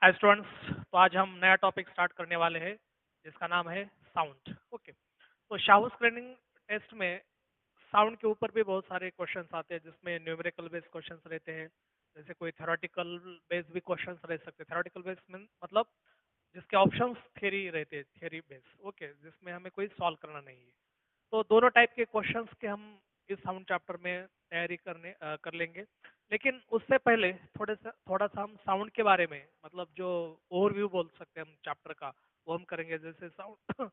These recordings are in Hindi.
हाय स्टूडेंट्स, तो आज हम नया टॉपिक स्टार्ट करने वाले हैं जिसका नाम है साउंड। ओके, तो शाहू स्क्रीनिंग टेस्ट में साउंड के ऊपर भी बहुत सारे क्वेश्चंस आते हैं जिसमें न्यूमेरिकल बेस्ड क्वेश्चंस रहते हैं। जैसे कोई थ्योरेटिकल बेस्ड भी क्वेश्चंस रह सकते हैं। थ्योरेटिकल बेस्ड मतलब जिसके ऑप्शंस थ्योरी रहते हैं, थ्योरी बेस्ड। ओके, जिसमें हमें कोई सॉल्व करना नहीं है। तो दोनों टाइप के क्वेश्चंस के हम इस साउंड चैप्टर में तैयारी कर लेंगे। लेकिन उससे पहले थोड़ा सा हम साउंड के बारे में, मतलब जो ओवरव्यू बोल सकते हैं हम चैप्टर का, वो हम करेंगे। जैसे साउंड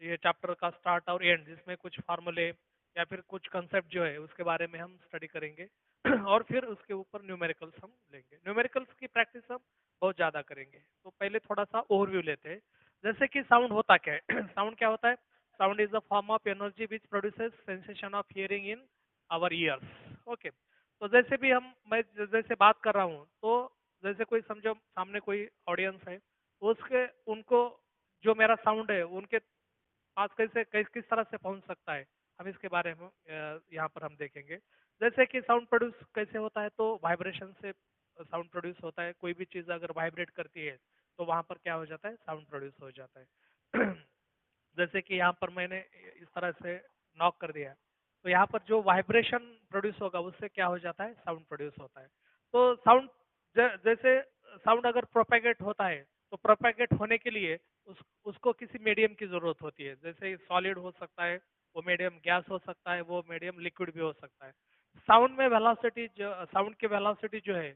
ये चैप्टर का स्टार्ट और एंड, जिसमें कुछ फार्मूले या फिर कुछ कंसेप्ट जो है उसके बारे में हम स्टडी करेंगे। और फिर उसके ऊपर न्यूमेरिकल्स हम लेंगे। न्यूमेरिकल्स की प्रैक्टिस हम बहुत ज़्यादा करेंगे। तो पहले थोड़ा सा ओवरव्यू लेते हैं। जैसे कि साउंड होता क्या है? साउंड क्या होता है? Sound is a form of energy which produces sensation of hearing in our ears. Okay. तो जैसे भी मैं जैसे बात कर रहा हूँ, तो जैसे कोई समझो सामने कोई ऑडियंस है, तो उसके उनको जो मेरा साउंड है उनके पास किस तरह से पहुंच सकता है, हम इसके बारे में यहाँ पर हम देखेंगे। जैसे कि साउंड प्रोड्यूस कैसे होता है, तो वाइब्रेशन से साउंड प्रोड्यूस होता है। कोई भी चीज़ अगर वाइब्रेट करती है तो वहाँ पर क्या हो जाता है? साउंड प्रोड्यूस हो जाता है। जैसे कि यहाँ पर मैंने इस तरह से नॉक कर दिया, तो यहाँ पर जो वाइब्रेशन प्रोड्यूस होगा उससे क्या हो जाता है? साउंड प्रोड्यूस होता है। तो साउंड जैसे साउंड अगर प्रोपेगेट होता है, तो प्रोपेगेट होने के लिए उसको किसी मीडियम की जरूरत होती है। जैसे सॉलिड हो सकता है वो मीडियम, गैस हो सकता है वो मीडियम, लिक्विड भी हो सकता है। साउंड में वेलोसिटी, जो साउंड की वेलोसिटी जो है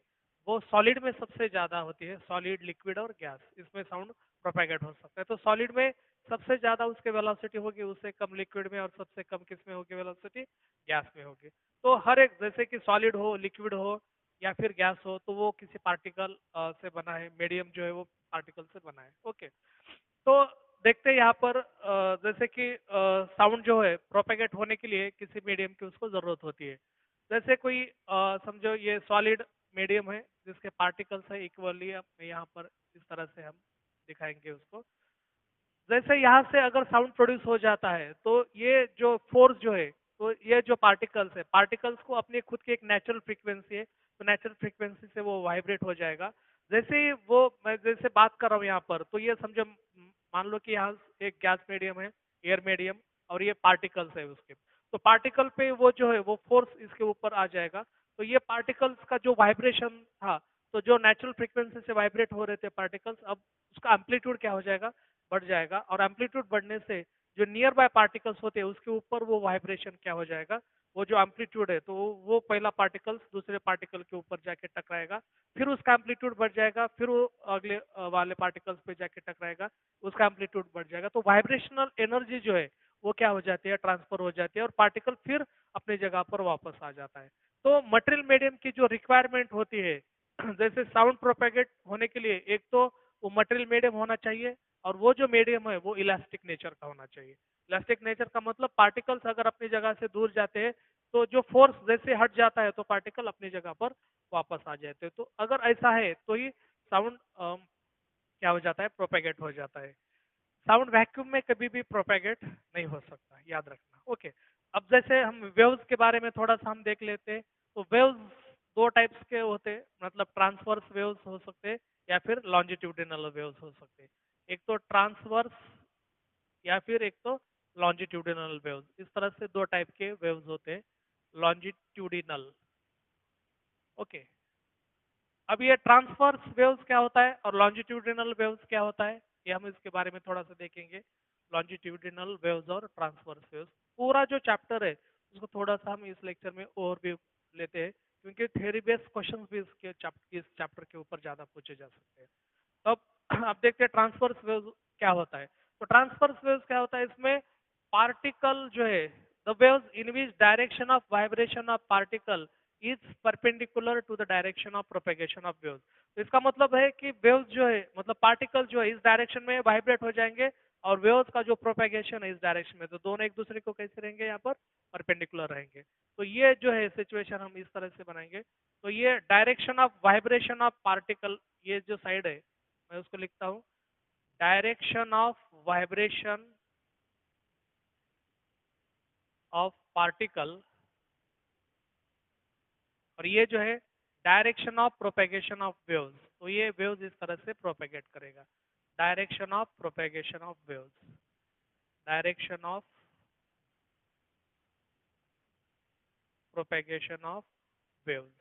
वो सॉलिड में सबसे ज्यादा होती है। सॉलिड, लिक्विड और गैस, इसमें साउंड प्रोपेगेट हो सकता है। तो सॉलिड में सबसे ज्यादा उसके वेलोसिटी होगी, उससे कम लिक्विड में, और सबसे कम किस में होगी वेलोसिटी? गैस में होगी। तो हर एक, जैसे कि सॉलिड हो, लिक्विड हो या फिर गैस हो, तो वो किसी पार्टिकल से बना है। मीडियम जो है वो पार्टिकल से बना है। ओके, तो देखते हैं यहाँ पर जैसे कि साउंड जो है प्रोपेगेट होने के लिए किसी मीडियम की उसको जरूरत होती है। जैसे कोई समझो ये सॉलिड मीडियम है जिसके पार्टिकल्स है इक्वली, यहाँ पर इस तरह से हम दिखाएंगे उसको। जैसे यहाँ से अगर साउंड प्रोड्यूस हो जाता है, तो ये जो फोर्स जो है, तो ये जो पार्टिकल्स है, पार्टिकल्स को अपनी खुद की एक नेचुरल फ्रीक्वेंसी है, तो नेचुरल फ्रीक्वेंसी से वो वाइब्रेट हो जाएगा। जैसे ही वो, मैं जैसे बात कर रहा हूँ यहाँ पर, तो ये समझो मान लो कि यहाँ एक गैस मीडियम है, एयर मीडियम, और ये पार्टिकल्स है उसके। तो पार्टिकल पे वो जो है वो फोर्स इसके ऊपर आ जाएगा। तो ये पार्टिकल्स का जो वाइब्रेशन था, तो जो नेचुरल फ्रीक्वेंसी से वाइब्रेट हो रहे थे पार्टिकल्स, अब उसका एम्पलीट्यूड क्या हो जाएगा? बढ़ जाएगा। और एम्पलीट्यूड बढ़ने से जो नियर बाय पार्टिकल्स होते हैं उसके ऊपर वो वाइब्रेशन क्या हो जाएगा? वो जो एम्पलीट्यूड है, तो वो पहला पार्टिकल्स दूसरे पार्टिकल के ऊपर जाके टकराएगा, फिर उसका एम्पलीट्यूड बढ़ जाएगा, फिर वो अगले वाले पार्टिकल्स पे जाके टकराएगा, उसका एम्पलीट्यूड बढ़ जाएगा। तो वाइब्रेशनल एनर्जी जो है वो क्या हो जाती है? ट्रांसफर हो जाती है, और पार्टिकल फिर अपनी जगह पर वापस आ जाता है। तो मटेरियल मीडियम की जो रिक्वायरमेंट होती है, जैसे साउंड प्रोपेगेट होने के लिए एक तो वो मटेरियल मीडियम होना चाहिए, और वो जो मीडियम है वो इलास्टिक नेचर का होना चाहिए। इलास्टिक नेचर का मतलब पार्टिकल्स अगर अपनी जगह से दूर जाते हैं, तो जो फोर्स जैसे हट जाता है तो पार्टिकल अपनी जगह पर वापस आ जाते हैं। तो अगर ऐसा है तो ही साउंड क्या हो जाता है? प्रोपेगेट हो जाता है। साउंड वैक्यूम में कभी भी प्रोपेगेट नहीं हो सकता, याद रखना। ओके, अब जैसे हम वेव्स के बारे में थोड़ा सा हम देख लेते हैं। तो वेव्स दो टाइप्स के होते हैं, मतलब ट्रांसवर्स वेव्स हो सकते हैं या फिर लॉन्जिट्यूडिनल वेव्स हो सकते हैं। एक तो ट्रांसवर्स या फिर एक तो लॉन्जिट्यूडिनल वेव्स। इस तरह से दो टाइप के वेव्स होते हैं, लॉन्जिट्यूडिनल। ओके, अब ये ट्रांसवर्स वेव्स क्या होता है और लॉन्जिट्यूडिनल वेव्स क्या होता है, ये हम इसके बारे में थोड़ा सा देखेंगे। लॉन्जिट्यूडिनल वेव्स और ट्रांसवर्स वेव्स, पूरा जो चैप्टर है उसको थोड़ा सा हम इस लेक्चर में ओवरव्यू लेते हैं, क्योंकि थ्योरी बेस्ड क्वेश्चंस भी इस चैप्टर के ऊपर ज्यादा पूछे जा सकते हैं। तो अब आप देखते हैं ट्रांसवर्स वेव्स क्या होता है। तो ट्रांसवर्स वेव्स क्या होता है? इसमें पार्टिकल जो है, the waves in which direction of vibration of particle is perpendicular to the direction of propagation of waves. तो इसका मतलब है कि वेव्स जो है, मतलब पार्टिकल जो है इस डायरेक्शन में वाइब्रेट हो जाएंगे, और वेव्स का जो प्रोपेगेशन है इस डायरेक्शन में, तो दोनों एक दूसरे को कैसे रहेंगे? यहाँ पर परपेंडिकुलर रहेंगे। तो ये जो है सिचुएशन हम इस तरह से बनाएंगे। तो ये direction of vibration of particle, ये जो साइड है मैं उसको लिखता हूँ direction of vibration of particle, और ये जो है direction of propagation of waves. तो ये वेव्स इस तरह से प्रोपेगेट करेगा। Direction of propagation of waves, direction of propagation of waves,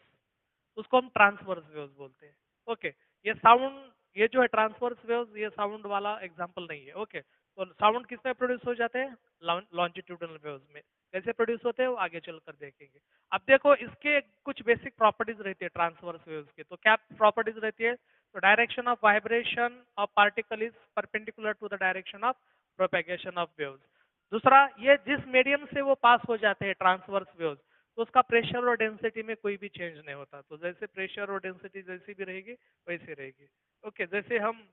उसको हम ट्रांसवर्स वेव्स बोलते हैं। ओके, ये साउंड, ये जो है ट्रांसवर्स वेव्स, ये साउंड वाला एग्जांपल नहीं है। ओके, तो साउंड किस में प्रोड्यूस हो जाते हैं? लॉन्जिट्यूडनल वेव्स में। कैसे प्रोड्यूस होते हैं वो आगे चलकर देखेंगे। अब देखो इसके कुछ बेसिक प्रॉपर्टीज रहती है ट्रांसवर्स वेव्स की। तो क्या प्रॉपर्टीज रहती है? तो direction of vibration of particle is perpendicular to the direction of propagation of waves. दूसरा, ये जिस मीडियम से वो पास हो जाते हैं ट्रांसवर्स वेव्स, तो उसका प्रेशर और डेंसिटी में कोई भी चेंज नहीं होता। तो जैसे प्रेशर और डेंसिटी जैसी भी रहेगी वैसी रहेगी। ओके, जैसे हम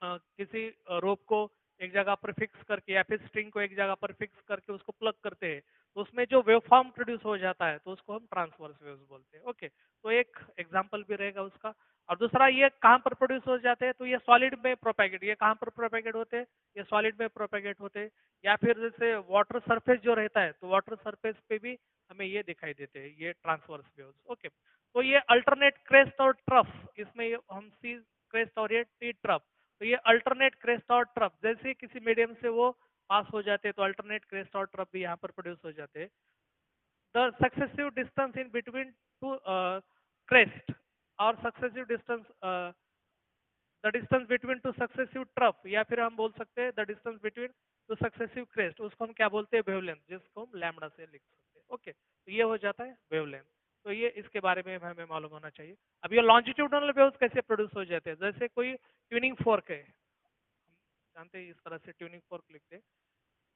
किसी रोप को एक जगह पर फिक्स करके या फिर स्ट्रिंग को एक जगह पर फिक्स करके उसको प्लग करते हैं, तो उसमें जो वेव फॉर्म प्रोड्यूस हो जाता है तो उसको हम ट्रांसवर्स वेव्स बोलते हैं। ओके, तो एक एग्जांपल भी रहेगा उसका। और दूसरा, ये कहाँ पर प्रोड्यूस हो जाते हैं? तो ये सॉलिड में प्रोपेगेट, ये कहाँ पर प्रोपेगेट होते हैं? ये सॉलिड में प्रोपेगेट होते हैं। या फिर जैसे वाटर सरफेस जो रहता है, तो वाटर सरफेस पे भी हमें ये दिखाई देते हैं, ये ट्रांसवर्स वेव्स। ओके, तो ये अल्टरनेट क्रेस्ट और ट्रफ, इसमें हम सी क्रेस्ट और ये टी ट्रफ। तो ये अल्टरनेट क्रेस्ट और ट्रफ, जैसे किसी मीडियम से वो पास हो जाते हैं तो अल्टरनेट क्रेस्ट और ट्रफ भी यहाँ पर प्रोड्यूस हो जाते हैं। The successive distance in between two crest और successive distance, the distance between two successive trough, या फिर हम बोल सकते हैं the distance between two successive crest, उसको हम क्या बोलते हैं? वेवलेंथ, जिसको हम लैम्बडा से लिख सकते हैं। ओके, तो ये हो जाता है वेवलेंथ। तो ये इसके बारे में हमें मालूम होना चाहिए। अब ये लॉन्जिट्यूडनल वेव्स कैसे प्रोड्यूस हो जाते हैं? जैसे कोई ट्यूनिंग फोर्क है, जानते हैं इस तरह से ट्यूनिंग फोर्क लिखते हैं।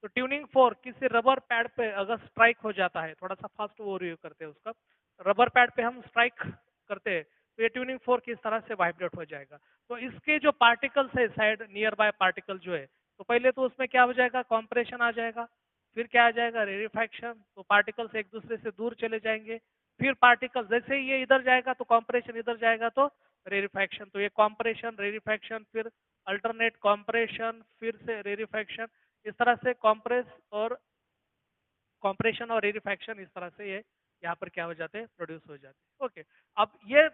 तो ट्यूनिंग फोर्क किसी रबर पैड पे अगर स्ट्राइक हो जाता है, थोड़ा सा फास्ट ओवरव्यू करते हैं उसका, रबर पैड पे हम स्ट्राइक करते हैं तो ये ट्यूनिंग फोर्क इस तरह से वाइब्रेट हो जाएगा। तो इसके जो पार्टिकल्स है, साइड नियर बाय पार्टिकल जो है, तो पहले तो उसमें क्या हो जाएगा? कॉम्प्रेशन आ जाएगा। फिर क्या आ जाएगा? रेरिफैक्शन। तो पार्टिकल्स एक दूसरे से दूर चले जाएंगे। फिर पार्टिकल जैसे ही ये इधर जाएगा तो कॉम्प्रेशन, इधर जाएगा तो रेरिफैक्शन। तो ये कॉम्प्रेशन, रेरिफैक्शन, फिर अल्टरनेट कॉम्प्रेशन, फिर से रेरिफैक्शन, इस तरह से कॉम्प्रेस और कॉम्प्रेशन और रेरिफैक्शन, इस तरह से ये यहाँ पर क्या हो जाते हैं? प्रोड्यूस हो जाते हैं। ओके, अब ये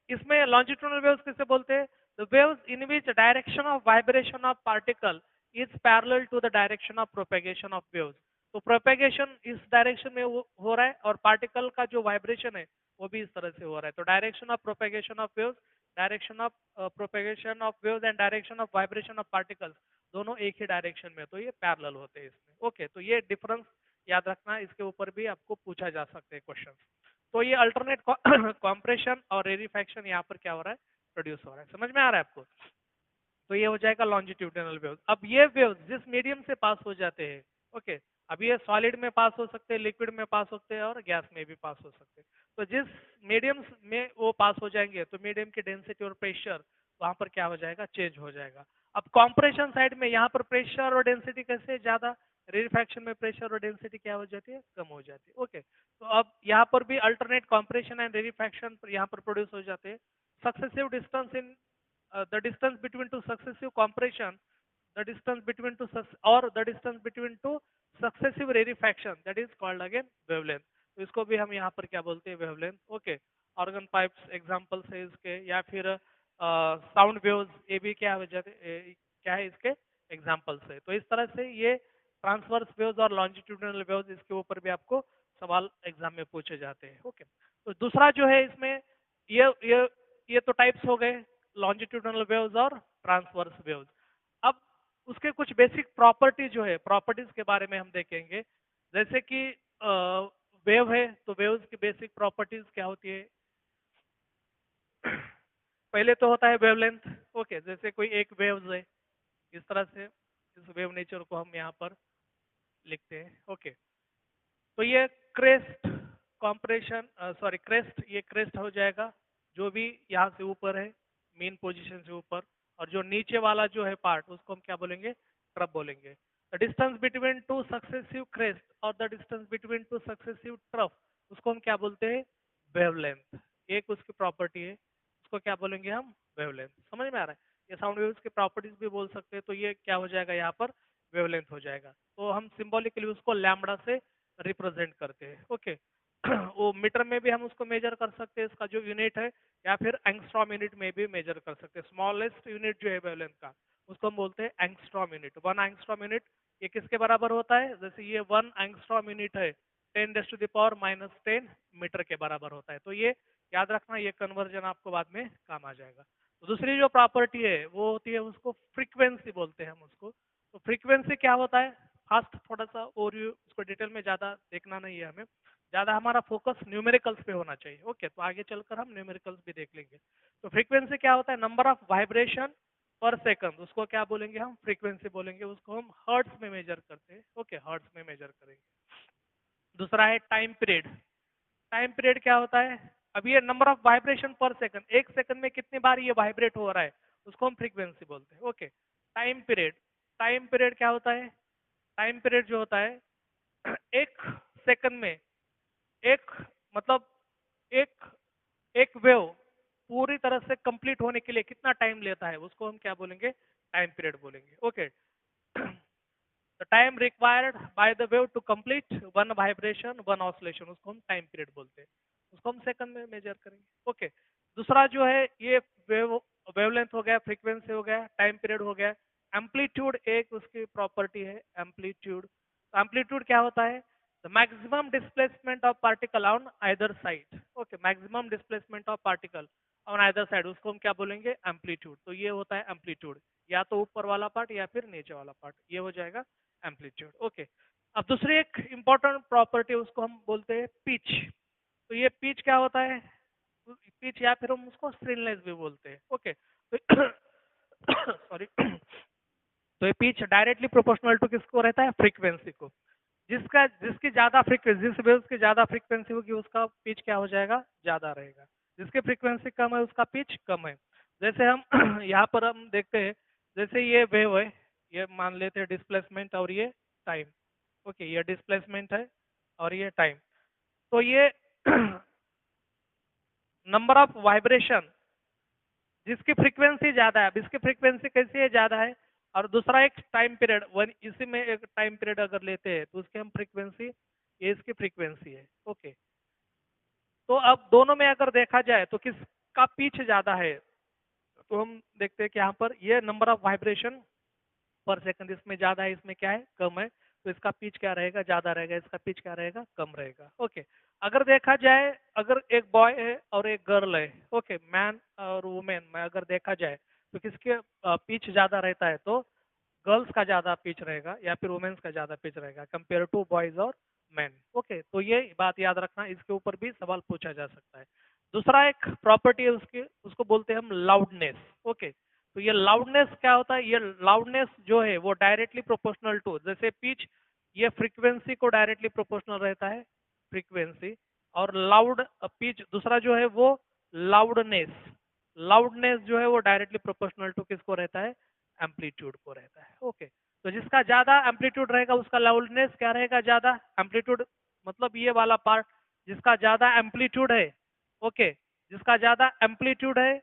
इसमें लॉन्जिट्यूडनल वेव्स किसे बोलते हैं? The waves in which direction of vibration of particle is parallel to the direction of propagation of waves. तो प्रोपेगेशन इस डायरेक्शन में हो रहा है और पार्टिकल का जो वाइब्रेशन है वो भी इस तरह से हो रहा है। तो direction of propagation of waves, direction of propagation of waves and direction of vibration of particles, दोनों एक ही डायरेक्शन में, तो ये पैरेलल होते हैं इसमें। ओके, तो ये डिफरेंस याद रखना, इसके ऊपर भी आपको पूछा जा सकते हैं क्वेश्चन। तो ये अल्टरनेट कॉम्प्रेशन और रेरिफैक्शन यहाँ पर क्या हो रहा है? प्रोड्यूस हो रहा है। समझ में आ रहा है आपको? तो ये हो जाएगा लॉन्जिट्यूडनल वेव्स। अब ये वेव्स जिस मीडियम से पास हो जाते हैं, ओके, अब ये सॉलिड में पास हो सकते हैं, लिक्विड में पास हो सकते हैं और गैस में भी पास हो सकते हैं। तो जिस मीडियम में वो पास हो जाएंगे तो मीडियम की डेंसिटी और प्रेशर वहां पर क्या हो जाएगा? चेंज हो जाएगा। अब कॉम्प्रेशन साइड में यहाँ पर प्रेशर और डेंसिटी कैसे ज्यादा, रेरिफैक्शन में प्रेशर और डेंसिटी क्या हो जाती है? कम हो जाती है। ओके, तो अब यहाँ पर भी अल्टरनेट कॉम्प्रेशन एंड रेरिफैक्शन यहाँ पर प्रोड्यूस हो जाते हैं। Successive distance in the distance between two successive compression, the distance between two or the distance between two successive rarefaction, that is called again wavelength। तो इसको भी हम यहाँ पर क्या बोलते हैं? Wavelength. Okay, organ pipes examples है इसके, या फिर साउंड वेव्स, ये भी क्या हो जाते क्या है? इसके एग्जांपल्स है। तो इस तरह से ये ट्रांसवर्स वेव्स और लॉन्जिट्यूडनल वेव्स, इसके ऊपर भी आपको सवाल एग्जाम में पूछे जाते हैं। ओके, तो दूसरा जो है इसमें, ये तो टाइप्स हो गए लॉन्जिट्यूडनल वेव्स और ट्रांसवर्स वेव्स। अब उसके कुछ बेसिक प्रॉपर्टी जो है, प्रॉपर्टीज के बारे में हम देखेंगे। जैसे कि वेव है तो वेव्स की बेसिक प्रॉपर्टीज क्या होती है? पहले तो होता है वेवलेंथ। ओके, जैसे कोई एक वेव्स है, इस तरह से इस वेव नेचर को हम यहाँ पर लिखते हैं। ओके, तो ये क्रेस्ट कॉम्प्रेशन, सॉरी क्रेस्ट, ये क्रेस्ट हो जाएगा जो भी यहाँ से ऊपर है, मेन पोजीशन से ऊपर, और जो नीचे वाला जो है पार्ट उसको हम क्या बोलेंगे? ट्रफ बोलेंगे। The distance between two successive crest और the distance between two successive trough, उसको हम क्या बोलते हैं? वेवलेंथ। एक उसकी प्रॉपर्टी है, उसको क्या बोलेंगे हम? वेवलेंथ। समझ में आ रहा है? ये साउंड वेव्स की प्रॉपर्टीज भी बोल सकते हैं। तो ये क्या हो जाएगा? यहाँ पर वेवलेंथ हो जाएगा। तो हम सिंबॉलिकली उसको लैम्बडा से रिप्रेजेंट करते हैं। ओके, वो मीटर में भी हम उसको मेजर कर सकते हैं, इसका जो यूनिट है, या फिर एंगस्ट्रॉम यूनिट में भी मेजर कर सकते हैं। स्मॉलेस्ट यूनिट जो है वेवलेंथ का, उसको हम बोलते हैं एंगस्ट्रॉम यूनिट। 1 एंगस्ट्रॉम यूनिट ये किसके बराबर होता है? जैसे ये 1 एंगस्ट्रॉम यूनिट है, 10⁻⁻10 मीटर के बराबर होता है। तो ये याद रखना, ये कन्वर्जन आपको बाद में काम आ जाएगा। तो दूसरी जो प्रॉपर्टी है वो होती है, उसको फ्रीक्वेंसी बोलते हैं हम उसको। तो फ्रीक्वेंसी क्या होता है? फास्ट थोड़ा सा, और उसको डिटेल में ज़्यादा देखना नहीं है हमें, ज़्यादा हमारा फोकस न्यूमेरिकल्स पे होना चाहिए। ओके, तो आगे चलकर हम न्यूमेरिकल्स भी देख लेंगे। तो फ्रीक्वेंसी क्या होता है? नंबर ऑफ वाइब्रेशन पर सेकंड, उसको क्या बोलेंगे हम? फ्रीक्वेंसी बोलेंगे। उसको हम हर्ट्स में मेजर करते हैं। ओके, हर्ट्स में मेजर करेंगे। दूसरा है टाइम पीरियड। टाइम पीरियड क्या होता है? अब ये नंबर ऑफ वाइब्रेशन पर सेकंड, एक सेकंड में कितनी बार ये वाइब्रेट हो रहा है, उसको हम फ्रीक्वेंसी बोलते हैं। Okay, time period. Time period क्या होता है? टाइम पीरियड जो होता है, एक सेकंड में एक, मतलब एक एक वेव पूरी तरह से कंप्लीट होने के लिए कितना टाइम लेता है, उसको हम क्या बोलेंगे? टाइम पीरियड बोलेंगे। Okay, the time required by the wave to complete one vibration one oscillation, उसको हम टाइम पीरियड बोलते हैं। उसको हम सेकंड में मेजर करेंगे। ओके, दूसरा जो है, ये वेव वेवलेंथ हो गया, फ्रीक्वेंसी हो गया, टाइम पीरियड हो गया। एम्पलीट्यूड एक उसकी प्रॉपर्टी है, एम्पलीट्यूड। एम्पलीट्यूड क्या होता है? The maximum displacement of particle on either side. Okay, maximum displacement of particle on either side, उसको हम क्या बोलेंगे? एम्पलीट्यूड। तो ये होता है एम्पलीट्यूड, या तो ऊपर वाला पार्ट या फिर नीचे वाला पार्ट, ये हो जाएगा एम्पलीट्यूड। ओके, अब दूसरी एक इंपॉर्टेंट प्रॉपर्टी, उसको हम बोलते हैं पिच। तो ये पिच क्या होता है? पिच, या फिर हम उसको स्ट्रेनलेस भी बोलते हैं। ओके, तो सॉरी तो ये पिच डायरेक्टली प्रोपोर्शनल टू किसको रहता है? फ्रीक्वेंसी को। जिसकी ज्यादा फ्रीक्वेंसी, जिस वेव्स की ज्यादा फ्रीक्वेंसी होगी, उसका पिच क्या हो जाएगा? ज्यादा रहेगा। जिसकी फ्रीक्वेंसी कम है, उसका पिच कम है। जैसे हम यहाँ पर हम देखते हैं, जैसे ये वेव है, ये मान लेते हैं डिस्प्लेसमेंट, और ये टाइम। ओके, ये डिस्प्लेसमेंट है और ये टाइम। तो ये नंबर ऑफ वाइब्रेशन, जिसकी फ्रीक्वेंसी ज्यादा है, अब इसकी फ्रीक्वेंसी कैसी है? ज्यादा है। और दूसरा एक टाइम पीरियड, वन इसी में एक टाइम पीरियड अगर लेते हैं, तो उसकी हम फ्रीक्वेंसी, ये इसकी फ्रीक्वेंसी है। ओके, तो अब दोनों में अगर देखा जाए तो किसका पिच ज्यादा है? तो हम देखते हैं कि यहाँ पर ये नंबर ऑफ वाइब्रेशन पर सेकंड, इसमें ज्यादा है, इसमें क्या है? कम है। तो इसका पिच क्या रहेगा? ज्यादा रहेगा। इसका पिच क्या रहेगा? कम रहेगा। ओके, अगर देखा जाए, अगर एक बॉय है और एक गर्ल है, ओके, मैन और वुमेन में अगर देखा जाए, तो किसके पिच ज्यादा रहता है? तो गर्ल्स का ज्यादा पिच रहेगा, या फिर वुमेन्स का ज्यादा पिच रहेगा कंपेयर टू बॉयज और मैन। ओके, तो ये बात याद रखना, इसके ऊपर भी सवाल पूछा जा सकता है। दूसरा एक प्रॉपर्टी है उसकी, उसको बोलते हैं हम लाउडनेस। ओके, तो ये लाउडनेस क्या होता है? ये लाउडनेस जो है वो डायरेक्टली प्रोपोर्शनल टू, जैसे पिच, ये फ्रीक्वेंसी को डायरेक्टली प्रोपोर्शनल रहता है, फ्रीक्वेंसी। और लाउड पिच दूसरा जो है वो लाउडनेस, लाउडनेस जो है वो डायरेक्टली प्रोपोर्शनल टू किसको रहता है? एम्पलीट्यूड को रहता है। ओके, तो जिसका ज्यादा एम्पलीट्यूड रहेगा, उसका लाउडनेस क्या रहेगा? ज्यादा। एम्पलीट्यूड मतलब ये वाला पार्ट, जिसका ज्यादा एम्पलीट्यूड है। ओके, जिसका ज्यादा एम्पलीट्यूड है,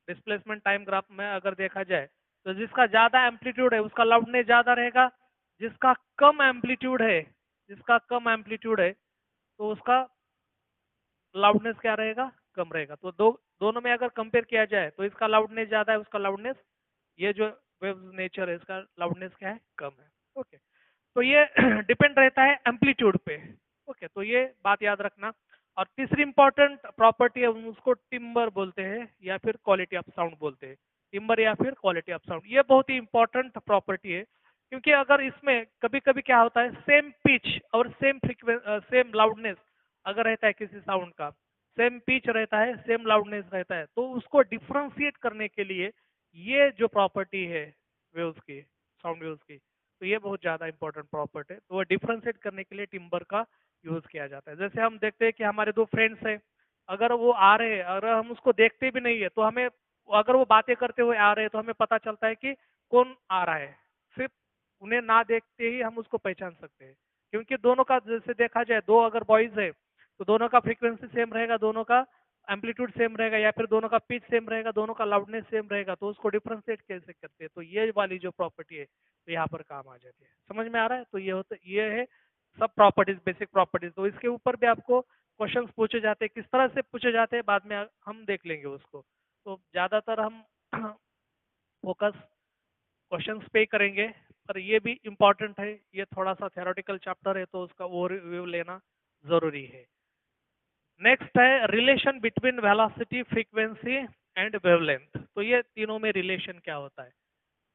डिस्प्लेसमेंट टाइम ग्राफ में अगर देखा जाए, तो जिसका ज्यादा एम्पलीट्यूड है उसका लाउडनेस ज्यादा रहेगा। जिसका कम एम्पलीट्यूड है, जिसका कम एम्पलीट्यूड है, तो उसका लाउडनेस क्या रहेगा? कम रहेगा। तो दोनों में अगर कंपेयर किया जाए, तो इसका लाउडनेस ज्यादा है, उसका लाउडनेस, ये जो वेव नेचर है, इसका लाउडनेस क्या है? कम है। ओके, तो ये डिपेंड रहता है एम्पलीट्यूड पे। ओके, तो ये बात याद रखना। और तीसरी इंपॉर्टेंट प्रॉपर्टी है, उसको टिम्बर बोलते हैं, या फिर क्वालिटी ऑफ साउंड बोलते हैं। टिम्बर या फिर क्वालिटी ऑफ साउंड, ये बहुत ही इंपॉर्टेंट प्रॉपर्टी है। क्योंकि अगर इसमें कभी कभी क्या होता है, सेम पिच और सेम सेम लाउडनेस अगर रहता है किसी साउंड का, सेम पिच रहता है, सेम लाउडनेस रहता है, तो उसको डिफ्रेंशिएट करने के लिए ये जो प्रॉपर्टी है वेव्स की, साउंड वेव्स की, तो ये बहुत ज्यादा इंपॉर्टेंट प्रॉपर्टी है। तो वो डिफ्रेंशिएट करने के लिए टिम्बर का यूज किया जाता है। जैसे हम देखते हैं कि हमारे दो फ्रेंड्स हैं, अगर वो आ रहे हैं, अगर हम उसको देखते भी नहीं है, तो हमें, अगर वो बातें करते हुए आ रहे हैं, तो हमें पता चलता है कि कौन आ रहा है। सिर्फ उन्हें ना देखते ही हम उसको पहचान सकते हैं। क्योंकि दोनों का, जैसे देखा जाए, दो अगर बॉयज है, तो दोनों का फ्रीक्वेंसी सेम रहेगा, दोनों का एम्पलीट्यूड सेम रहेगा, या फिर दोनों का पिच सेम रहेगा, दोनों का लाउडनेस सेम रहेगा, तो उसको डिफ्रेंशिएट कैसे करते हैं? तो ये वाली जो प्रॉपर्टी है, तो यहाँ पर काम आ जाती है। समझ में आ रहा है? तो ये होता, ये है सब प्रॉपर्टीज, बेसिक प्रॉपर्टीज। तो इसके ऊपर भी आपको क्वेश्चंस पूछे जाते हैं, किस तरह से पूछे जाते हैं बाद में हम देख लेंगे उसको। तो ज़्यादातर हम फोकस क्वेश्चंस पे करेंगे, पर ये भी इम्पोर्टेंट है, ये थोड़ा सा थ्योरेटिकल चैप्टर है तो उसका ओवरव्यू लेना ज़रूरी है। नेक्स्ट है relation between velocity, frequency and wavelength. तो ये तीनों में रिलेशन क्या होता है?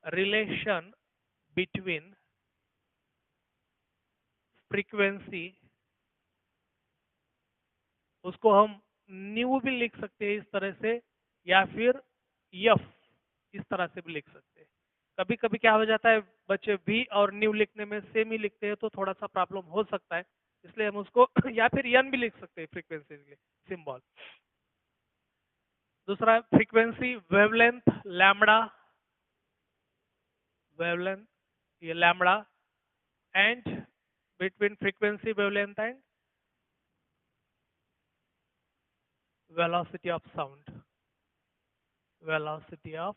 रिलेशन बिटवीन फ्रीक्वेंसी, उसको हम न्यू भी लिख सकते हैं इस तरह से, या फिर यफ इस तरह से भी लिख सकते हैं। कभी कभी क्या हो जाता है, बच्चे वी और न्यू लिखने में सेम ही लिखते हैं तो थोड़ा सा प्रॉब्लम हो सकता है, इसलिए हम उसको या फिर यन भी लिख सकते हैं फ्रीक्वेंसी के लिए सिंबल। दूसरा फ्रीक्वेंसी वेवलेंथ, लैम्बडा, वेवलेंथ ये lambda, and between frequency wavelength and velocity of sound, velocity of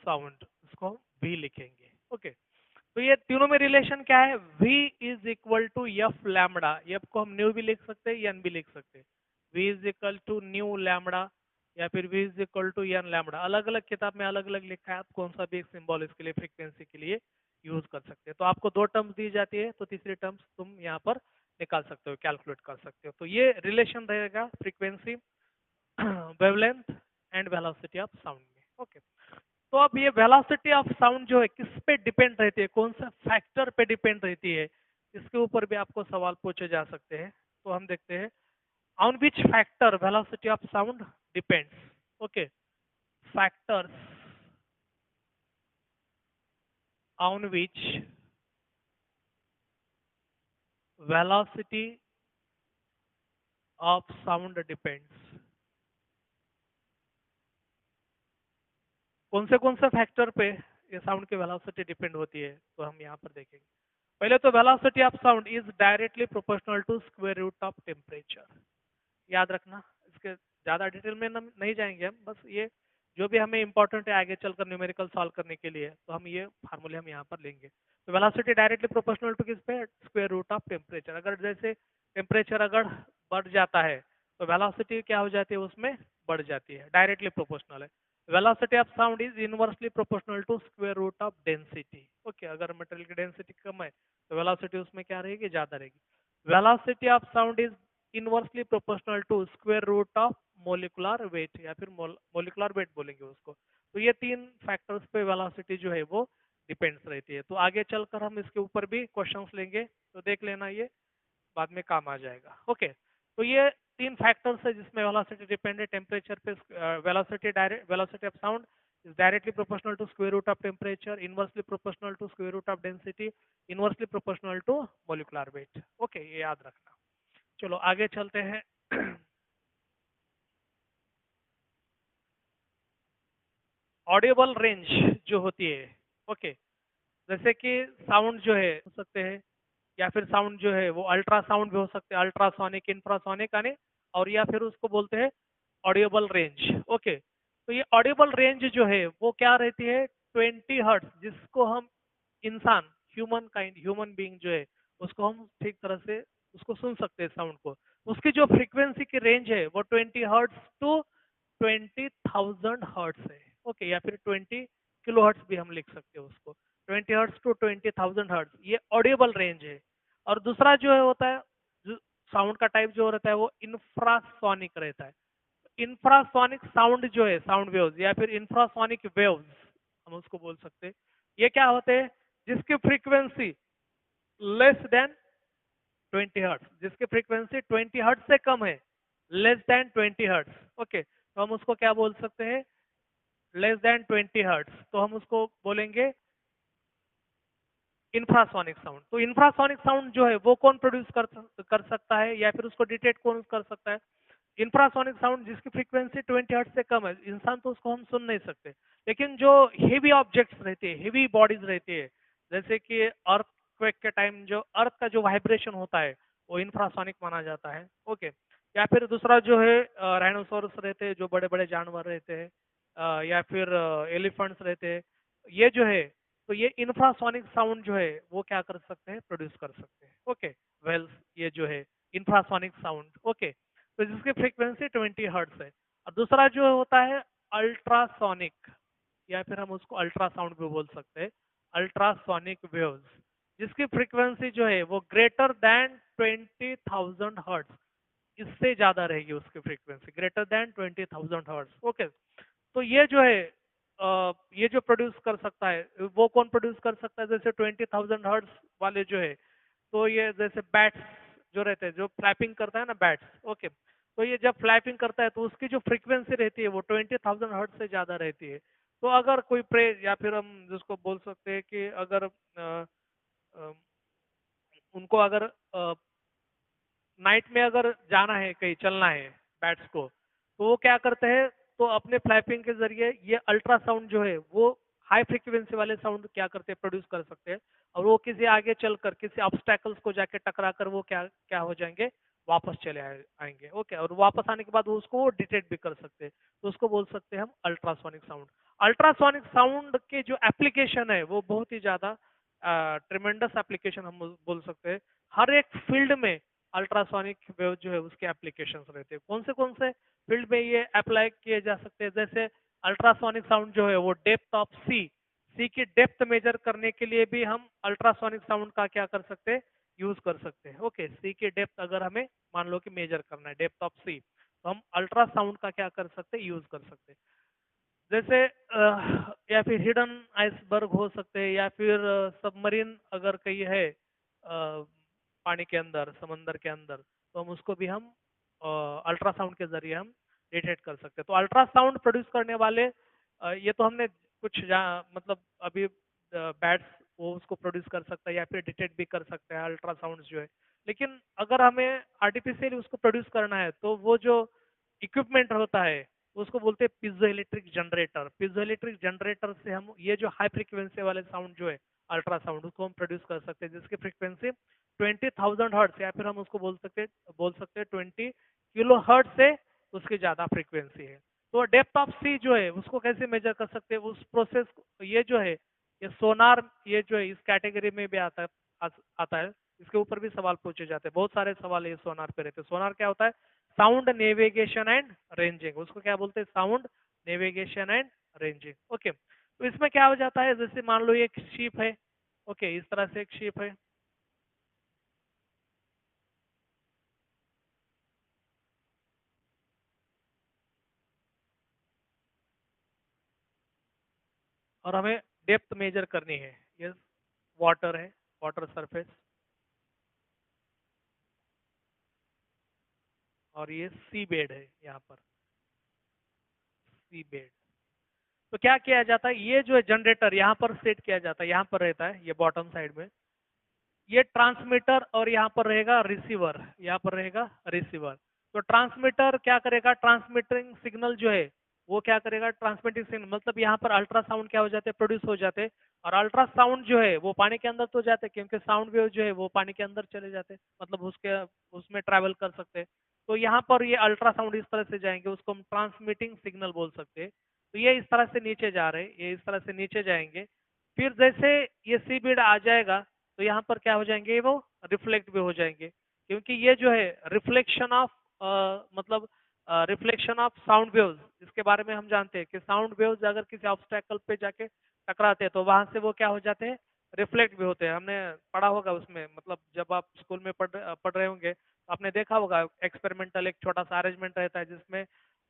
sound, इसको वी लिखेंगे। ओके, तो ये तीनों में रिलेशन क्या है? v is equal to F lambda, F को हम न्यू भी लिख सकते हैं, एन भी लिख सकते हैं। v is equal to nu lambda या फिर v is equal to N lambda, अलग अलग किताब में अलग अलग लिखा है, आप कौन सा भी एक सिंबल इसके लिए फ्रीक्वेंसी के लिए यूज कर सकते हैं। तो आपको दो टर्म्स दी जाती है, तो तीसरी टर्म्स तुम यहाँ पर निकाल सकते हो, कैलकुलेट कर सकते हो। तो ये रिलेशन रहेगा frequency, wavelength and velocity of sound में। ओके, तो अब ये वेलोसिटी ऑफ साउंड जो है किस पे डिपेंड रहती है, कौन सा फैक्टर पे डिपेंड रहती है, इसके ऊपर भी आपको सवाल पूछे जा सकते हैं। तो हम देखते हैं, on which factor velocity of sound depends. Okay, factors on which velocity of sound depends. कौन से फैक्टर पे ये साउंड की वेलोसिटी डिपेंड होती है, तो हम यहाँ पर देखेंगे। पहले तो velocity of sound is directly proportional to square root of temperature. याद रखना, इसके ज़्यादा डिटेल में नहीं जाएंगे हम, बस ये जो भी हमें इंपॉर्टेंट है आगे चलकर न्यूमेरिकल सॉल्व करने के लिए, तो हम ये फार्मूले हम यहाँ पर लेंगे। तो वेलोसिटी डायरेक्टली प्रोपोर्शनल टू किस पे? Square root of temperature. अगर जैसे टेम्परेचर अगर बढ़ जाता है तो वेलोसिटी क्या हो जाती है, उसमें बढ़ जाती है, डायरेक्टली प्रोपोर्शनल है। Velocity of sound is inversely proportional to square root of density. Okay, अगर मटेरियल की डेंसिटी कम है तो वेलोसिटी उसमें क्या रहेगी, ज़्यादा रहेगी। Velocity of sound is inversely proportional to square root of molecular weight, या फिर मोलिकुलर वेट बोलेंगे उसको। तो ये तीन फैक्टर्स पे वेलोसिटी जो है वो डिपेंड्स रहती है। तो आगे चलकर हम इसके ऊपर भी क्वेश्चंस लेंगे, तो देख लेना, ये बाद में काम आ जाएगा। ओके, तो ये तीन फैक्टर्स है जिसमें वेलोसिटी डिपेंड है। टेम्परेचर पे velocity of sound is directly proportional to square root of temperature, inversely proportional to square root of density, inversely proportional to molecular weight। Okay, ये याद रखना। चलो आगे चलते हैं। ऑडिबल रेंज जो होती है, ओके, जैसे कि साउंड जो है हो सकते हैं, या फिर साउंड जो है वो अल्ट्रासाउंड भी हो सकते हैं, अल्ट्रासोनिक, इंफ्रासोनिक आने, और या फिर उसको बोलते हैं ऑडिबल रेंज। ओके, तो ये ऑडिबल रेंज जो है वो क्या रहती है? 20 हर्ट्ज, जिसको हम इंसान, ह्यूमन काइंड, ह्यूमन बीइंग जो है उसको हम ठीक तरह से उसको सुन सकते हैं साउंड को। उसकी जो फ्रीक्वेंसी की रेंज है वो 20 हर्ट्ज टू 20,000 हर्ट्ज है। ओके, या फिर 20 किलो हर्ट्ज भी हम लिख सकते हैं उसको। 20 हर्ट्ज टू 20,000 हर्ट्ज ये ऑडिबल रेंज है। और दूसरा जो है होता है, जो साउंड का टाइप जो रहता है वो इंफ्रासोनिक रहता है। इंफ्रासोनिक साउंड जो है, साउंड वेव्स या फिर इंफ्रासोनिक वेव्स हम उसको बोल सकते हैं, ये क्या होते हैं? जिसकी फ्रीक्वेंसी लेस देन 20 हर्ट्ज, जिसकी फ्रीक्वेंसी 20 हर्ट्ज से कम है, लेस देन 20 हर्ट्ज। ओके, तो हम उसको क्या बोल सकते हैं? लेस देन 20 हर्ट्ज, तो हम उसको बोलेंगे इंफ्रासोनिक साउंड। तो इंफ्रासोनिक साउंड जो है वो कौन प्रोड्यूस कर सकता है, या फिर उसको डिटेक्ट कौन कर सकता है? इंफ्रासोनिक साउंड जिसकी फ्रीक्वेंसी 20 हर्ट्ज से कम है, इंसान तो उसको हम सुन नहीं सकते, लेकिन जो हेवी ऑब्जेक्ट्स रहते हैं, हेवी बॉडीज रहती है, जैसे कि अर्थक्वेक के टाइम जो अर्थ का जो वाइब्रेशन होता है वो इंफ्रासोनिक माना जाता है। ओके, या फिर दूसरा जो है राइनोसोरस रहते हैं, जो बड़े बड़े जानवर रहते हैं, या फिर एलिफेंट्स रहते हैं, ये जो है तो ये इंफ्रासोनिक साउंड जो है वो क्या कर सकते हैं, प्रोड्यूस कर सकते हैं। ओके, वेल्स ये जो है इंफ्रासोनिक साउंड। ओके, तो जिसकी फ्रीक्वेंसी 20 हर्ट्ज है। और दूसरा जो होता है अल्ट्रासोनिक, या फिर हम उसको अल्ट्रासाउंड भी बोल सकते हैं, अल्ट्रासोनिक वेव्स, जिसकी फ्रीक्वेंसी जो है वो ग्रेटर देन 20,000 हर्ट्ज, इससे ज्यादा रहेगी उसकी frequency, greater than 20,000 hertz. Okay, तो ये जो है ये जो प्रोड्यूस कर सकता है, वो कौन प्रोड्यूस कर सकता है, जैसे 20,000 हर्ट्ज वाले जो है, तो ये जैसे बैट्स जो रहते हैं, जो फ्लैपिंग करता है ना बैट्स। ओके, तो ये जब फ्लैपिंग करता है तो उसकी जो फ्रीक्वेंसी रहती है वो 20,000 हर्ट्ज से ज्यादा रहती है। तो अगर कोई प्रे, या फिर हम जिसको बोल सकते हैं कि अगर अ, उनको अगर नाइट में अगर जाना है, कहीं चलना है बैट्स को, तो वो क्या करते हैं, तो अपने फ्लैपिंग के जरिए ये अल्ट्रासाउंड जो है वो हाई फ्रीक्वेंसी वाले साउंड क्या करते हैं, प्रोड्यूस कर सकते हैं। और वो किसी आगे चलकर किसी ऑब्स्टैकल्स को जाके टकरा कर वो क्या क्या हो जाएंगे, वापस चले आएंगे। ओके, और वापस आने के बाद वो उसको डिटेक्ट भी कर सकते हैं। तो उसको बोल सकते हैं हम अल्ट्रासोनिक साउंड। अल्ट्रासोनिक साउंड के जो एप्लीकेशन है वो बहुत ही ज्यादा ट्रिमेंडस एप्लीकेशन हम बोल सकते हैं। हर एक फील्ड में अल्ट्रासोनिक वेव जो है उसके एप्लीकेशंस रहते हैं। कौन से फील्ड में ये अप्लाई किए जा सकते हैं, जैसे अल्ट्रासोनिक साउंड जो है वो डेप्थ ऑफ सी की डेप्थ मेजर करने के लिए भी हम अल्ट्रासोनिक साउंड का क्या कर सकते हैं, यूज कर सकते हैं। ओके, सी की डेप्थ अगर हमें मान लो कि मेजर करना है, डेप्थ ऑफ सी, तो हम अल्ट्रासाउंड का क्या कर सकते हैं, यूज कर सकते हैं। जैसे या फिर हिडन आइसबर्ग हो सकते हैं, या फिर सबमरीन अगर कहीं है पानी के अंदर, समंदर के अंदर, तो हम उसको भी हम अल्ट्रासाउंड के जरिए हम डिटेक्ट कर सकते हैं। तो अल्ट्रासाउंड प्रोड्यूस करने वाले ये तो हमने कुछ मतलब अभी बैट्स वो उसको प्रोड्यूस कर सकता है या फिर डिटेक्ट भी कर सकता है अल्ट्रासाउंड जो है। लेकिन अगर हमें आर्टिफिशियली उसको प्रोड्यूस करना है, तो वो जो इक्विपमेंट होता है उसको बोलते हैं पिजो इलेक्ट्रिक जनरेटर। पिजो इलेक्ट्रिक जनरेटर से हम ये जो हाई फ्रीक्वेंसी वाले साउंड जो है अल्ट्रासाउंड, उसको हम प्रोड्यूस कर सकते हैं, जिसकी फ्रीक्वेंसी 20,000 हर्ट्ज, या फिर हम उसको बोल सकते हैं 20 किलो हर्ट्ज से उसकी ज्यादा फ्रीक्वेंसी है। तो डेप्थ ऑफ सी जो है उसको कैसे मेजर कर सकते हैं, उस प्रोसेस, ये जो है ये सोनार, ये जो है इस कैटेगरी में भी आता है। इसके ऊपर भी सवाल पूछे जाते हैं, बहुत सारे सवाल ये सोनार पे रहते हैं। सोनार क्या होता है, साउंड नेविगेशन एंड रेंजिंग, उसको क्या बोलते हैं, sound navigation and ranging. Okay, तो इसमें क्या हो जाता है, जैसे मान लो ये एक शिप है। ओके, इस तरह से एक शिप है, और हमें डेप्थ मेजर करनी है। ये वाटर है, वाटर सरफेस, और ये सी बेड है, यहाँ पर सी बेड। तो क्या किया जाता है, ये जो है जनरेटर यहाँ पर सेट किया जाता है, यहाँ पर रहता है ये बॉटम साइड में, ये ट्रांसमीटर, और यहाँ पर रहेगा रिसीवर, यहाँ पर रहेगा रिसीवर। तो ट्रांसमीटर क्या करेगा, ट्रांसमिटिंग सिग्नल जो है वो क्या करेगा, ट्रांसमिटिंग सिग्नल मतलब यहाँ पर अल्ट्रासाउंड क्या हो जाते हैं, प्रोड्यूस हो जाते हैं। और अल्ट्रासाउंड जो है वो पानी के अंदर तो जाते हैं, क्योंकि साउंड वेव जो है वो पानी के अंदर चले जाते हैं, मतलब उसके उसमें ट्रैवल कर सकते हैं। तो यहाँ पर ये अल्ट्रासाउंड इस तरह से जाएंगे, उसको हम ट्रांसमिटिंग सिग्नल बोल सकते हैं। तो ये इस तरह से नीचे जा रहे हैं, ये इस तरह से नीचे जाएंगे। फिर जैसे ये सी बीड आ जाएगा, तो यहाँ पर क्या हो जाएंगे, वो रिफ्लेक्ट भी हो जाएंगे, क्योंकि ये जो है रिफ्लेक्शन ऑफ मतलब रिफ्लेक्शन ऑफ साउंड वेव्स, इसके बारे में हम जानते हैं कि साउंड वेव्स अगर किसी ऑब्स्टेकल पे जाके टकराते हैं तो वहां से वो क्या हो जाते हैं, रिफ्लेक्ट भी होते हैं। हमने पढ़ा होगा उसमें, मतलब जब आप स्कूल में पढ़ रहे होंगे तो आपने देखा होगा एक्सपेरिमेंटल एक छोटा सा अरेंजमेंट रहता है, जिसमें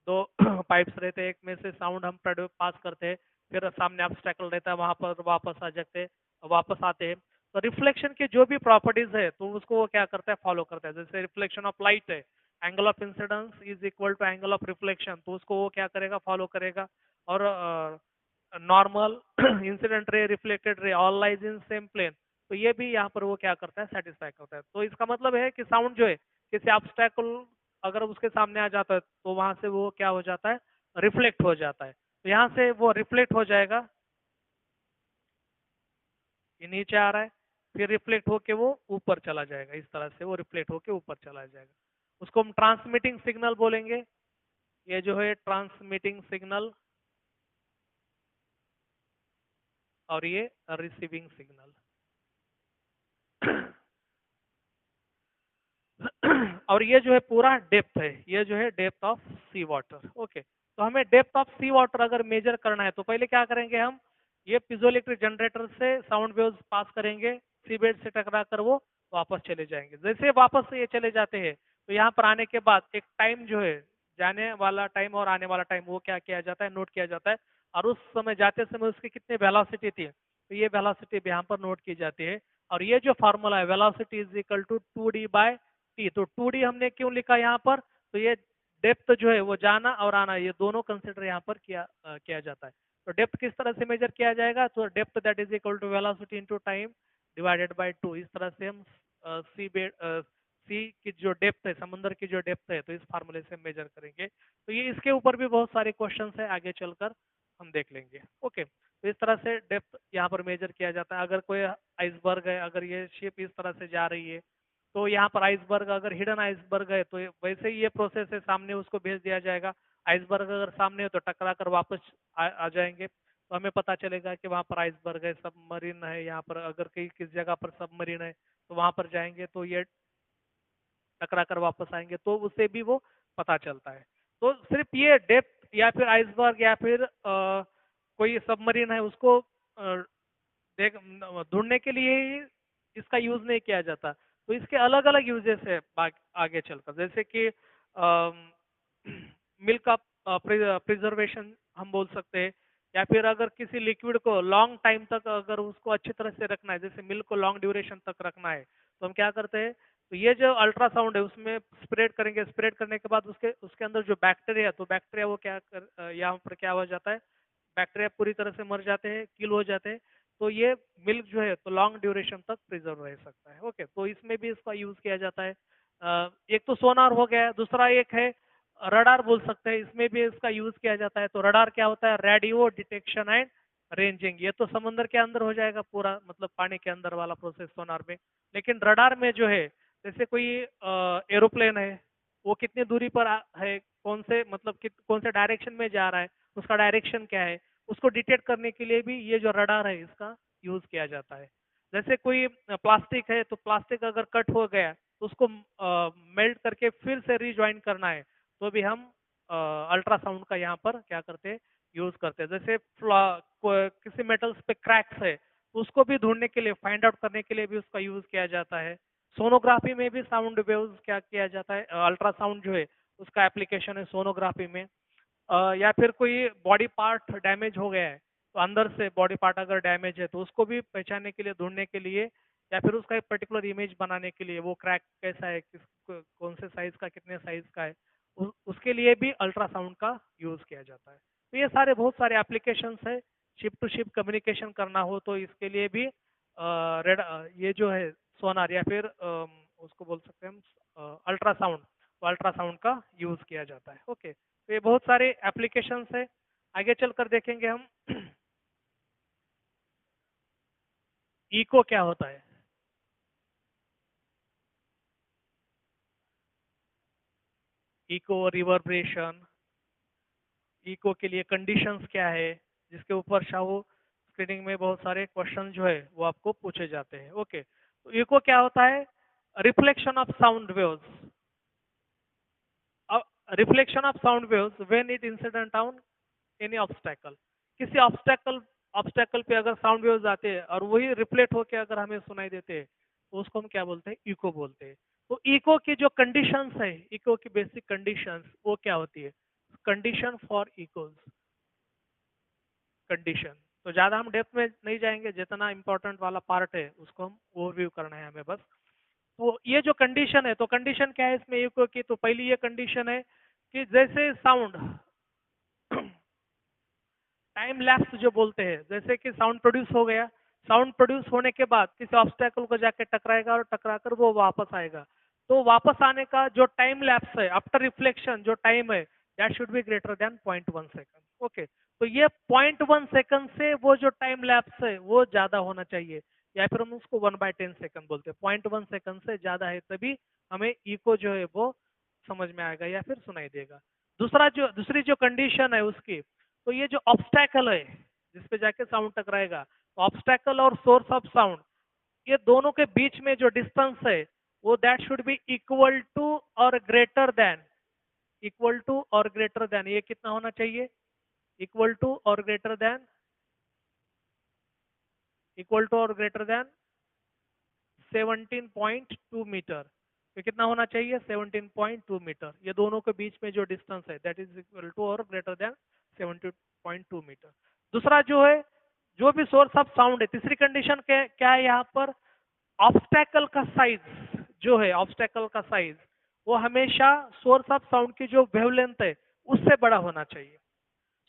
दो पाइप्स रहते हैं, एक में से साउंड हम पास करते हैं, फिर सामने ऑब्स्टेकल रहता है, वहां पर वापस आ जाते हैं, वापस आते हैं। तो रिफ्लेक्शन की जो भी प्रॉपर्टीज है तो उसको वो क्या करता है, फॉलो करता है। जैसे रिफ्लेक्शन ऑफ लाइट है, angle of incidence is equal to angle of reflection, तो उसको वो क्या करेगा, फॉलो करेगा। और normal incident ray, reflected ray, all lies in same plane, तो ये भी यहाँ पर वो क्या करता है, सेटिस्फाई करता है। तो इसका मतलब है कि साउंड जो है किसी ऑब्स्टेकल अगर उसके सामने आ जाता है तो वहां से वो क्या हो जाता है, रिफ्लेक्ट हो जाता है। तो यहाँ से वो रिफ्लेक्ट हो जाएगा, ये नीचे आ रहा है, फिर रिफ्लेक्ट होके वो ऊपर चला जाएगा, इस तरह से वो रिफ्लेक्ट होके ऊपर चला जाएगा। उसको हम ट्रांसमिटिंग सिग्नल बोलेंगे। ये जो है ट्रांसमिटिंग सिग्नल, और ये रिसीविंग सिग्नल। और ये जो है पूरा डेप्थ है, ये जो है depth of sea water. Okay, तो हमें डेप्थ ऑफ सी वाटर अगर मेजर करना है तो पहले क्या करेंगे हम, ये पीजोइलेक्ट्रिक जनरेटर से साउंड वेव्स पास करेंगे, सी बेड से टकरा कर वो वापस चले जाएंगे। जैसे वापस से ये चले जाते हैं तो यहाँ पर आने के बाद एक टाइम जो है, जाने वाला टाइम और आने वाला टाइम, वो क्या किया जाता है, नोट किया जाता है। और उस समय जाते समय उसकी कितनी वेलोसिटी थी, तो ये वेलोसिटी यहाँ पर नोट की जाती है। और ये जो फार्मूला है, velocity is equal to 2d/t, तो 2d हमने क्यों लिखा यहाँ पर, तो ये डेप्थ जो है वो जाना और आना, ये दोनों कंसिडर यहाँ पर किया जाता है। तो डेप्थ किस तरह से मेजर किया जाएगा, तो depth that is equal to velocity into time divided by 2। इस तरह से हम सी की जो डेप्थ है, समुद्र की जो डेप्थ है, तो इस फार्मूले से मेजर करेंगे। तो ये इसके ऊपर भी बहुत सारे क्वेश्चंस है, आगे चलकर हम देख लेंगे। ओके, तो इस तरह से डेप्थ यहाँ पर मेजर किया जाता है। अगर कोई आइसबर्ग है, अगर ये शिप इस तरह से जा रही है, तो यहाँ पर आइसबर्ग, अगर हिडन आइसबर्ग है तो वैसे ही ये प्रोसेस है, सामने उसको भेज दिया जाएगा। आइसबर्ग अगर सामने हो तो टकरा कर वापस आ जाएंगे, तो हमें पता चलेगा कि वहाँ पर आइसबर्ग है, सबमरीन है। यहाँ पर अगर कहीं किस जगह पर सबमरीन है तो वहाँ पर जाएंगे तो ये टकरा कर वापस आएंगे, तो उससे भी वो पता चलता है। तो सिर्फ ये डेप्थ या फिर आइसबर्ग या फिर कोई सबमरीन है उसको देख ढूंढने के लिए ही इसका यूज नहीं किया जाता। तो इसके अलग अलग यूजेस है आगे चलकर, जैसे कि मिल्क का प्रिजर्वेशन हम बोल सकते हैं। या फिर अगर किसी लिक्विड को लॉन्ग टाइम तक अगर उसको अच्छी तरह से रखना है, जैसे मिल्क को लॉन्ग ड्यूरेशन तक रखना है, तो हम क्या करते हैं, तो ये जो अल्ट्रासाउंड है उसमें स्प्रेड करेंगे। स्प्रेड करने के बाद उसके उसके अंदर जो बैक्टीरिया है, तो बैक्टीरिया वो यहाँ पर क्या हो जाता है, बैक्टीरिया पूरी तरह से मर जाते हैं, किल हो जाते हैं। तो ये मिल्क जो है तो लॉन्ग ड्यूरेशन तक प्रिजर्व रह सकता है। ओके, तो इसमें भी इसका यूज किया जाता है। एक तो सोनार हो गया, दूसरा एक है रडार बोल सकते हैं, इसमें भी इसका यूज किया जाता है। तो रडार क्या होता है, रेडियो डिटेक्शन एंड रेंजिंग। ये तो समुद्र के अंदर हो जाएगा पूरा, मतलब पानी के अंदर वाला प्रोसेस सोनार में। लेकिन रडार में जो है, जैसे कोई एरोप्लेन है, वो कितनी दूरी पर है, कौन से मतलब कौन से डायरेक्शन में जा रहा है, उसका डायरेक्शन क्या है, उसको डिटेक्ट करने के लिए भी ये जो रडार है इसका यूज किया जाता है। जैसे कोई प्लास्टिक है, तो प्लास्टिक अगर कट हो गया तो उसको मेल्ट करके फिर से रिज्वाइन करना है, तो भी हम अल्ट्रासाउंड का यहाँ पर क्या करते हैं, यूज करते हैं। जैसे किसी मेटल्स पे क्रैक्स है, तो उसको भी ढूंढने के लिए, फाइंड आउट करने के लिए भी उसका यूज किया जाता है। सोनोग्राफी में भी साउंड वेव्स क्या किया जाता है, अल्ट्रासाउंड जो है उसका एप्लीकेशन है सोनोग्राफी में। या फिर कोई बॉडी पार्ट डैमेज हो गया है, तो अंदर से बॉडी पार्ट अगर डैमेज है तो उसको भी पहचानने के लिए, ढूंढने के लिए, या फिर उसका एक पर्टिकुलर इमेज बनाने के लिए, वो क्रैक कैसा है, कौन से साइज का, कितने साइज का है, उसके लिए भी अल्ट्रासाउंड का यूज किया जाता है। तो ये सारे बहुत सारे एप्लीकेशंस है। शिप टू शिप कम्युनिकेशन करना हो तो इसके लिए भी रेड ये जो है सोनार या फिर उसको बोल सकते हैं हम अल्ट्रासाउंड, तो अल्ट्रासाउंड का यूज किया जाता है। ओके, तो ये बहुत सारे एप्लीकेशंस है, आगे चलकर देखेंगे हम। इको क्या होता है, इको रिवर्बरेशन, इको के लिए कंडीशंस क्या है, जिसके ऊपर शाहू स्क्रीनिंग में बहुत सारे क्वेश्चन जो है वो आपको पूछे जाते हैं। ओके, तो इको क्या होता है, reflection of sound waves, reflection of sound waves when it incident on any obstacle. किसी ऑब्स्टैकल ऑब्स्टैकल पे अगर साउंड वेव्स आते हैं और वही रिफ्लेक्ट होकर अगर हमें सुनाई देते हैं, तो उसको हम क्या बोलते हैं, इको बोलते हैं। तो इको की जो कंडीशंस है, इको की बेसिक कंडीशंस वो क्या होती है, कंडीशन फॉर इकोज, कंडीशन। तो ज्यादा हम डेप्थ में नहीं जाएंगे, जितना इंपॉर्टेंट वाला पार्ट है उसको हम ओवरव्यू करना है हमें बस। तो ये जो कंडीशन है, तो कंडीशन क्या है इसमें इको की, तो पहली ये कंडीशन है कि जैसे साउंड टाइम लैप्स जो बोलते हैं, जैसे कि साउंड प्रोड्यूस हो गया, साउंड प्रोड्यूस होने के बाद किसी ऑब्स्टेकल को जाके टकराएगा और टकराकर वो वापस आएगा। तो वापस आने का जो टाइम लैप्स है आफ्टर रिफ्लेक्शन, जो टाइम है, that should be greater than 0.1 second. Okay, तो ये 0.1 सेकंड से वो जो टाइम लैप्स है वो ज्यादा होना चाहिए, या फिर हम उसको 1/10 सेकंड बोलते हैं। 0.1 सेकंड से ज्यादा है तभी हमें इको जो है वो समझ में आएगा या फिर सुनाई देगा। दूसरी जो कंडीशन है उसकी, तो ये जो ऑब्स्टैकल है, जिस पे जाके साउंड टकराएगा। ऑब्स्टैकल और सोर्स ऑफ साउंड, ये दोनों के बीच में जो डिस्टेंस है वो that should be equal to और ग्रेटर देन, इक्वल टू और ग्रेटर देन, ये कितना होना चाहिए? इक्वल टू और ग्रेटर देन, इक्वल टू और ग्रेटर देन 17.2 मीटर। तो कितना होना चाहिए? 17.2 मीटर। ये दोनों के बीच में जो डिस्टेंस है दैट इज इक्वल टू और ग्रेटर देन 17.2 मीटर। दूसरा जो है, जो भी सोर्स ऑफ साउंड है, तीसरी कंडीशन क्या है यहाँ पर? ऑब्स्टैकल का साइज जो है, ऑब्स्टैकल का साइज वो हमेशा सोर्स ऑफ साउंड की जो वेवलेंथ है उससे बड़ा होना चाहिए।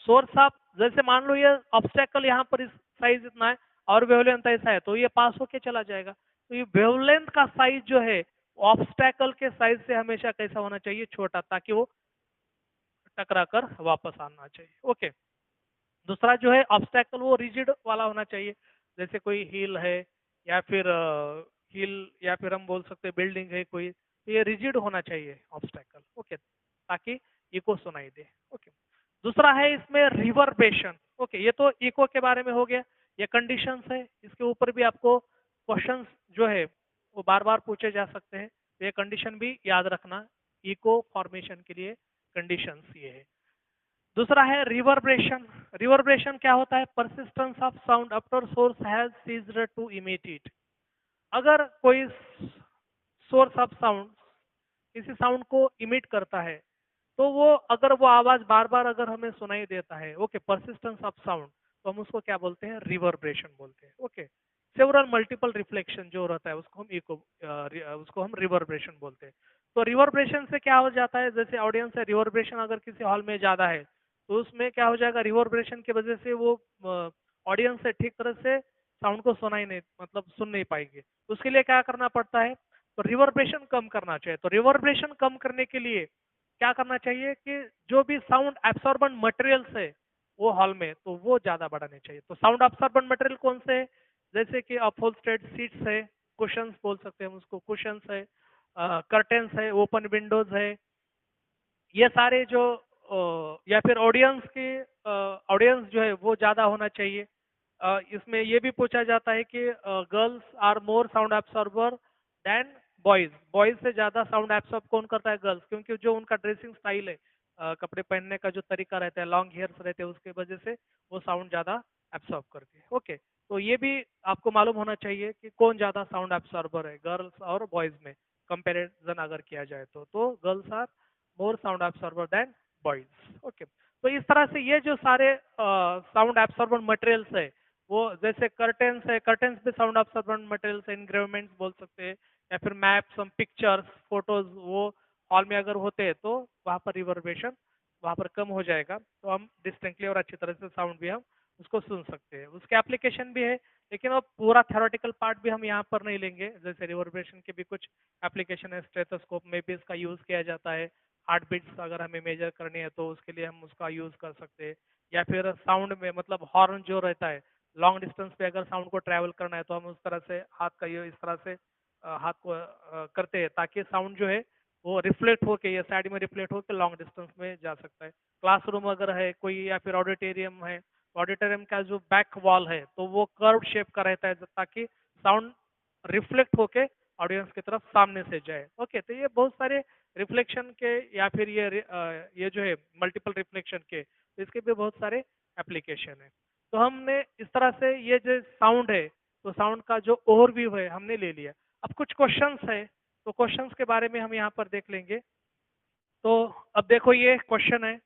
सोर्स ऑफ, जैसे मान लो ये ऑब्स्टैकल यहाँ पर इस साइज इतना है और वेवलेंथ ऐसा है, तो ये पास होके चला जाएगा। तो ये वेवलेंथ का साइज जो है ऑब्स्टैकल के साइज से हमेशा कैसा होना चाहिए? छोटा, ताकि वो टकरा कर वापस आना चाहिए। ओके। दूसरा जो है ऑब्स्टैकल, वो रिजिड वाला होना चाहिए। जैसे कोई हिल है या फिर हिल, या फिर हम बोल सकते हैं बिल्डिंग है कोई, तो ये रिजिड होना चाहिए ऑब्स्टैकल। ओके, ताकि इको सुनाई दे। ओके। दूसरा है इसमें रिवर्बेशन। ओके, ये तो इको के बारे में हो गया। ये कंडीशंस है, इसके ऊपर भी आपको क्वेश्चंस जो है वो बार बार पूछे जा सकते हैं। तो ये कंडीशन भी याद रखना, इको फॉर्मेशन के लिए कंडीशंस ये है। दूसरा है रिवर्बरेशन। रिवर्बरेशन क्या होता है? Persistence of sound after source has ceased to emit it. अगर कोई सोर्स ऑफ साउंड किसी साउंड को इमिट करता है, तो वो अगर वो आवाज बार बार अगर हमें सुनाई देता है, ओके, परसिस्टेंस ऑफ साउंड, तो हम उसको क्या बोलते हैं? रिवर्बरेशन बोलते हैं। ओके। सेवरल मल्टीपल रिफ्लेक्शन जो रहता है उसको हम इको, उसको हम रिवर्बरेशन बोलते हैं। तो रिवर्बरेशन से क्या हो जाता है? जैसे ऑडियंस है, रिवर्बरेशन अगर किसी हॉल में ज्यादा है तो उसमें क्या हो जाएगा? रिवर्बरेशन की वजह से वो ऑडियंस से ठीक तरह से साउंड को सुनाई नहीं, मतलब सुन नहीं पाएंगे। उसके लिए क्या करना पड़ता है? तो रिवर्बरेशन कम करना चाहिए। तो रिवर्बरेशन कम करने के लिए क्या करना चाहिए कि जो भी साउंड एब्सॉर्बेंट मटेरियल्स है वो हॉल में, तो वो ज्यादा बढ़ाने चाहिए। तो साउंड एब्सॉर्बेंट मटेरियल कौन से है? जैसे कि अपहोल्स्टर्ड सीट्स है, कुशंस बोल सकते हैं हम उसको, कुशंस है, कर्टेन्स है, ओपन विंडोज है, ये सारे जो या फिर ऑडियंस की, ऑडियंस जो है वो ज्यादा होना चाहिए। इसमें ये भी पूछा जाता है कि girls are more sound absorber than boys. Boys से ज्यादा साउंड एब्सॉर्ब कौन करता है? गर्ल्स, क्योंकि जो उनका ड्रेसिंग स्टाइल है, कपड़े पहनने का जो तरीका रहता है, लॉन्ग हेयर्स रहते हैं, उसके वजह से वो साउंड ज्यादा एब्सॉर्ब करती है। ओके, तो ये भी आपको मालूम होना चाहिए कि कौन ज्यादा साउंड एब्सॉर्बर है, गर्ल्स और बॉयज में कंपैरिजन अगर किया जाए तो girls are more sound absorber than boys. Okay. तो इस तरह से ये जो सारे साउंड एब्सॉर्बेंट मटेरियल्स है, वो जैसे कर्टेन्स है, कर्टेन्स भी साउंड एब्सॉर्बेंट मटेरियल्स है, इंग्रेवमेंट्स बोल सकते हैं, या फिर मैप्स, हम पिक्चर्स, फोटोज, वो हॉल में अगर होते हैं तो वहाँ पर रिवर्बरेशन वहाँ पर कम हो जाएगा, तो हम डिस्टिंक्टली और अच्छी तरह से साउंड भी हम उसको सुन सकते हैं। उसके एप्लीकेशन भी है, लेकिन अब पूरा थ्योरेटिकल पार्ट भी हम यहाँ पर नहीं लेंगे। जैसे रिवर्बरेशन के भी कुछ एप्लीकेशन है, स्टेथोस्कोप में भी इसका यूज किया जाता है। हार्ट बीट्स अगर हमें मेजर करनी है तो उसके लिए हम उसका यूज कर सकते हैं। या फिर साउंड में, मतलब हॉर्न जो रहता है, लॉन्ग डिस्टेंस पे अगर साउंड को ट्रैवल करना है तो हम उस तरह से हाथ का ये इस तरह से हाथ को करते हैं, ताकि साउंड जो है वो रिफ्लेक्ट होके, ये साइड में रिफ्लेक्ट होकर लॉन्ग डिस्टेंस में जा सकता है। क्लासरूम अगर है कोई, या फिर ऑडिटोरियम है, ऑडिटोरियम का जो बैक वॉल है तो वो कर्व शेप का रहता है, ताकि साउंड रिफ्लेक्ट होके ऑडियंस की तरफ सामने से जाए। ओके, तो ये बहुत सारे रिफ्लेक्शन के, या फिर ये जो है मल्टीपल रिफ्लेक्शन के, तो इसके भी बहुत सारे एप्लीकेशन है। तो हमने इस तरह से ये जो साउंड है, तो साउंड का जो ओवरव्यू है हमने ले लिया। अब कुछ क्वेश्चंस है, तो क्वेश्चंस के बारे में हम यहाँ पर देख लेंगे। तो अब देखो ये क्वेश्चन है,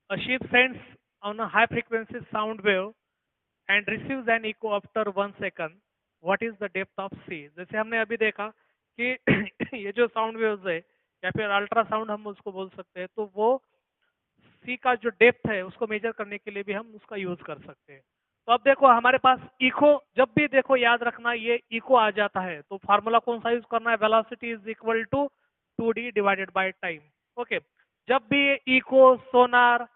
a ship sends on a high frequency sound wave and receives an echo after 1 second, what is the depth of sea. जैसे हमने अभी देखा कि ये जो साउंड वेव्स है, या फिर अल्ट्रासाउंड हम उसको बोल सकते हैं, तो वो सी का जो डेप्थ है उसको मेजर करने के लिए भी हम उसका यूज कर सकते हैं। तो अब देखो हमारे पास इको, जब भी देखो याद रखना ये इको आ जाता है तो फार्मूला कौन सा यूज करना है? Velocity is equal to 2d divided by time. Okay, जब भी इको, सोनार,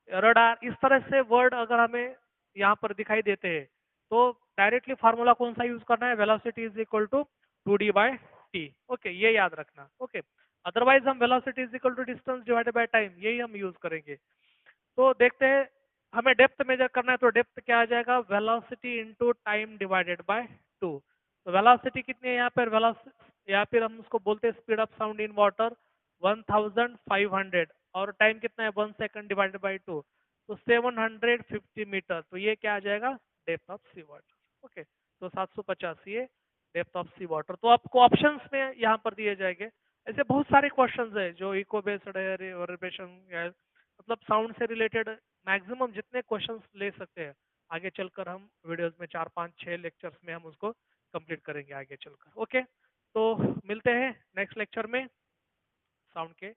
रडार, इस तरह से वर्ड अगर हमें यहाँ पर दिखाई देते हैं तो डायरेक्टली फार्मूला कौन सा यूज करना है? Velocity is equal to 2d by t. Okay, ये याद रखना। ओके, अदरवाइज हम velocity is equal to distance divided by time, यही हम यूज करेंगे। तो देखते हैं हमें डेप्थ मेजर करना है, तो डेप्थ क्या आ जाएगा, velocity into time divided by 2। तो वेलोसिटी कितनी है यहाँ पर, वेलोसिटी यहाँ पर हम उसको बोलते हैं speed of sound in water 1500, और टाइम कितना है 1 सेकंड डिवाइडेड बाय 2, तो 750 मीटर। तो ये क्या आ जाएगा, depth of sea water. Okay, तो 750 ये डेप्थ ऑफ सी वाटर। तो आपको ऑप्शंस में यहाँ पर दिए जाएंगे। ऐसे बहुत सारे क्वेश्चंस है जो इको बेस्ड है, रिवर्बरेशन है, मतलब साउंड से रिलेटेड मैक्सिमम जितने क्वेश्चंस ले सकते हैं। आगे चलकर हम वीडियोस में 4 5 6 लेक्चर्स में हम उसको कंप्लीट करेंगे आगे चलकर। ओके, तो मिलते हैं नेक्स्ट लेक्चर में साउंड के